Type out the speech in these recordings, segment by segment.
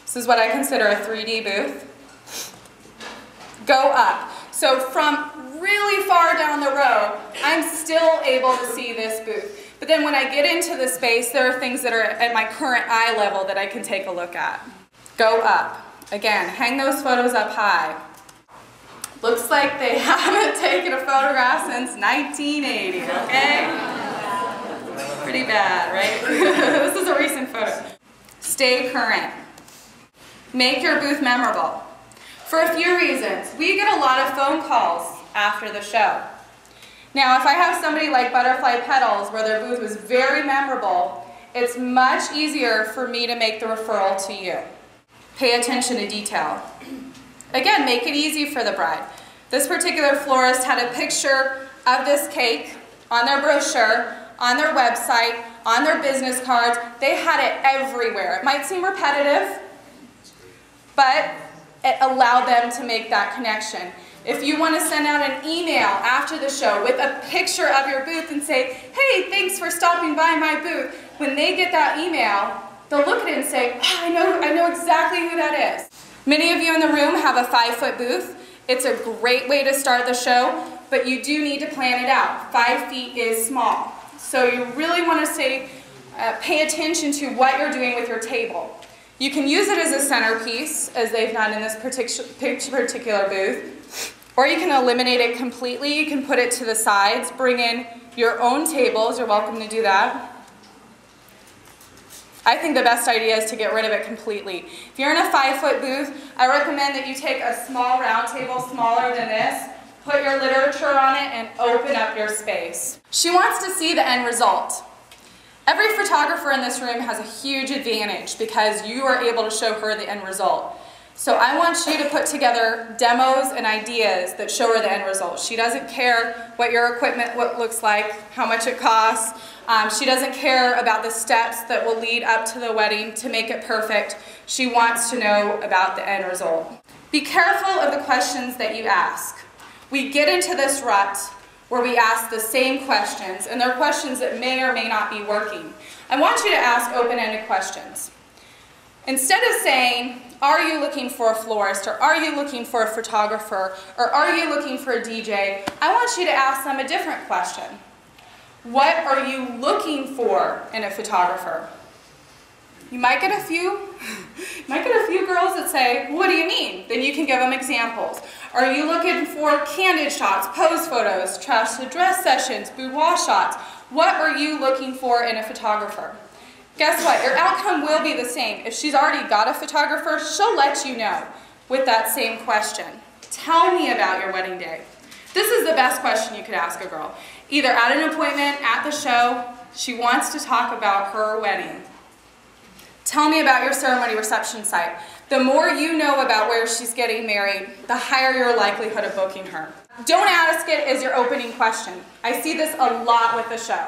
This is what I consider a 3D booth. Go up. So from really far down the row, I'm still able to see this booth. But then when I get into the space, there are things that are at my current eye level that I can take a look at. Go up. Again, hang those photos up high. Looks like they haven't taken a photograph since 1980, okay? Pretty bad, right? This is a recent photo. Stay current. Make your booth memorable. For a few reasons. We get a lot of phone calls after the show. Now, if I have somebody like Butterfly Petals where their booth was very memorable, it's much easier for me to make the referral to you. Pay attention to detail. Again, make it easy for the bride. This particular florist had a picture of this cake on their brochure, on their website, on their business cards. They had it everywhere. It might seem repetitive, but it allowed them to make that connection. If you want to send out an email after the show with a picture of your booth and say, hey, thanks for stopping by my booth, when they get that email, they'll look at it and say, oh, I know exactly who that is. Many of you in the room have a 5-foot booth. It's a great way to start the show, but you do need to plan it out. 5 feet is small. So you really want to pay attention to what you're doing with your table. You can use it as a centerpiece, as they've done in this particular booth, or you can eliminate it completely. You can put it to the sides, bring in your own tables. You're welcome to do that. I think the best idea is to get rid of it completely. If you're in a 5-foot booth, I recommend that you take a small round table smaller than this, put your literature on it, and open up your space. She wants to see the end result. Every photographer in this room has a huge advantage because you are able to show her the end result. So I want you to put together demos and ideas that show her the end result. She doesn't care what your equipment looks like, how much it costs. She doesn't care about the steps that will lead up to the wedding to make it perfect. She wants to know about the end result. Be careful of the questions that you ask. We get into this rut where we ask the same questions, and they're questions that may or may not be working. I want you to ask open-ended questions. Instead of saying, are you looking for a florist, or are you looking for a photographer, or are you looking for a DJ, I want you to ask them a different question. What are you looking for in a photographer? You might get a few girls that say, what do you mean? Then you can give them examples. Are you looking for candid shots, pose photos, dress to dress sessions, boudoir shots? What are you looking for in a photographer? Guess what? Your outcome will be the same. If she's already got a photographer, she'll let you know with that same question. Tell me about your wedding day. This is the best question you could ask a girl. Either at an appointment, at the show, she wants to talk about her wedding. Tell me about your ceremony reception site. The more you know about where she's getting married, the higher your likelihood of booking her. Don't ask it as your opening question. I see this a lot with the show.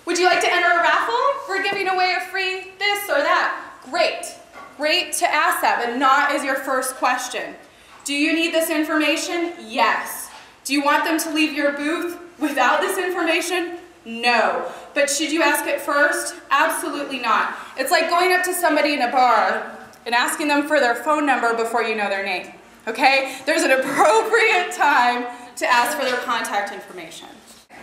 Would you like to enter a raffle? We're giving away a free this or that. Great. Great to ask that, but not as your first question. Do you need this information? Yes. Do you want them to leave your booth without this information? No. But should you ask it first? Absolutely not. It's like going up to somebody in a bar and asking them for their phone number before you know their name. Okay? There's an appropriate time to ask for their contact information.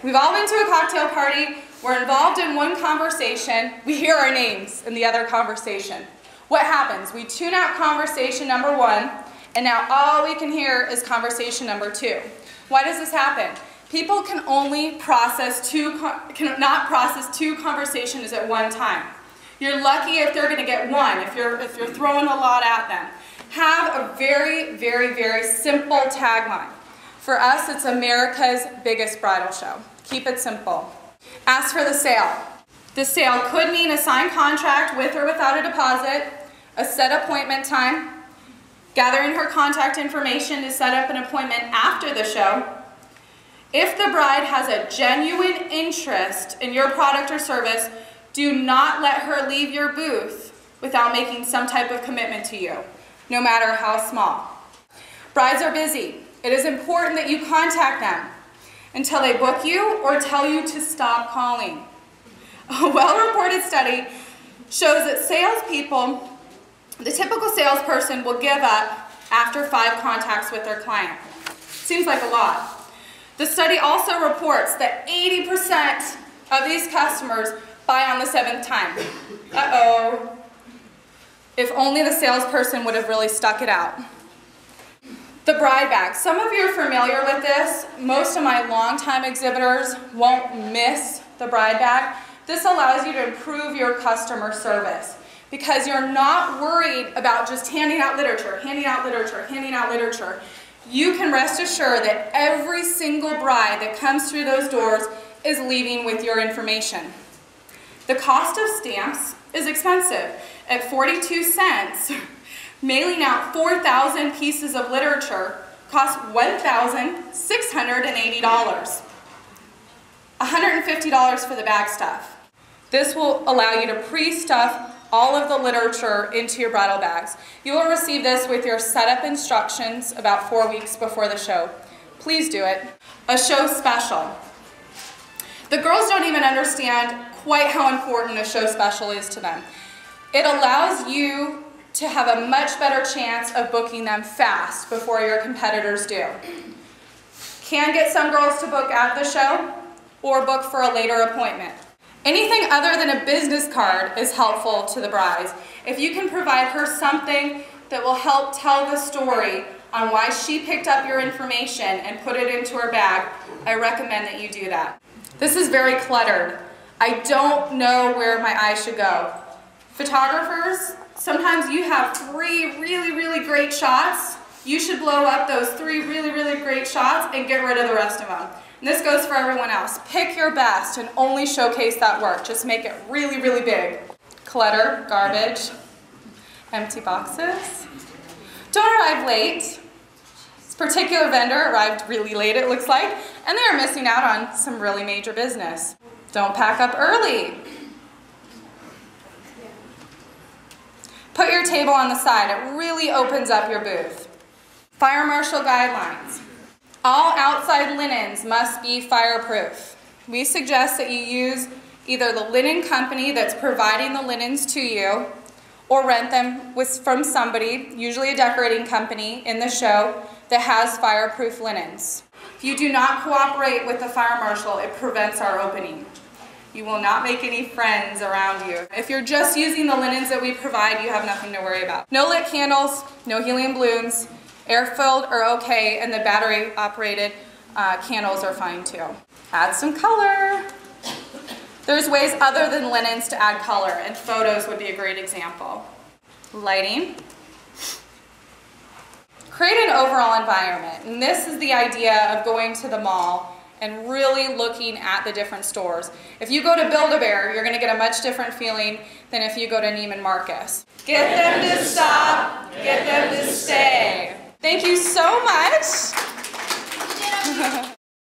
We've all been to a cocktail party. We're involved in one conversation. We hear our names in the other conversation. What happens? We tune out conversation number 1, and now all we can hear is conversation number 2. Why does this happen? People can only cannot process 2 conversations at one time. You're lucky if they're going to get 1, if you're throwing a lot at them. Have a very, very, very simple tagline. For us, it's America's biggest bridal show. Keep it simple. Ask for the sale. The sale could mean a signed contract with or without a deposit, a set appointment time, gathering her contact information to set up an appointment after the show. If the bride has a genuine interest in your product or service, do not let her leave your booth without making some type of commitment to you, no matter how small. Brides are busy. It is important that you contact them until they book you or tell you to stop calling. A well-reported study shows that salespeople The typical salesperson will give up after 5 contacts with their client. Seems like a lot. The study also reports that 80% of these customers buy on the 7th time. Uh-oh. If only the salesperson would have really stuck it out. The bride bag. Some of you are familiar with this. Most of my longtime exhibitors won't miss the bride bag. This allows you to improve your customer service because you're not worried about just handing out literature, handing out literature, handing out literature. You can rest assured that every single bride that comes through those doors is leaving with your information. The cost of stamps is expensive. At 42 cents, mailing out 4,000 pieces of literature costs $1,680. $150 for the bag stuff. This will allow you to pre-stuff all of the literature into your bridal bags. You will receive this with your setup instructions about 4 weeks before the show. Please do it. A show special. The girls don't even understand quite how important a show special is to them. It allows you to have a much better chance of booking them fast before your competitors do. Can get some girls to book at the show or book for a later appointment. Anything other than a business card is helpful to the brides. If you can provide her something that will help tell the story on why she picked up your information and put it into her bag, I recommend that you do that. This is very cluttered. I don't know where my eye should go. Photographers, sometimes you have 3 really great shots. You should blow up those 3 really great shots and get rid of the rest of them. And this goes for everyone else. Pick your best and only showcase that work. Just make it really big. Clutter, garbage, empty boxes. Don't arrive late. This particular vendor arrived really late, it looks like, and they are missing out on some really major business. Don't pack up early. Put your table on the side. It really opens up your booth. Fire marshal guidelines. All outside linens must be fireproof. We suggest that you use either the linen company that's providing the linens to you or rent them from somebody, usually a decorating company in the show, that has fireproof linens. If you do not cooperate with the fire marshal, it prevents our opening. You will not make any friends around you. If you're just using the linens that we provide, you have nothing to worry about. No lit candles, no helium balloons, air-filled are okay, and the battery-operated candles are fine too. Add some color. There's ways other than linens to add color, and photos would be a great example. Lighting. Create an overall environment, and this is the idea of going to the mall and really looking at the different stores. If you go to Build-A-Bear, you're going to get a much different feeling than if you go to Neiman Marcus. Get them to stop, get them to stay. Thank you so much.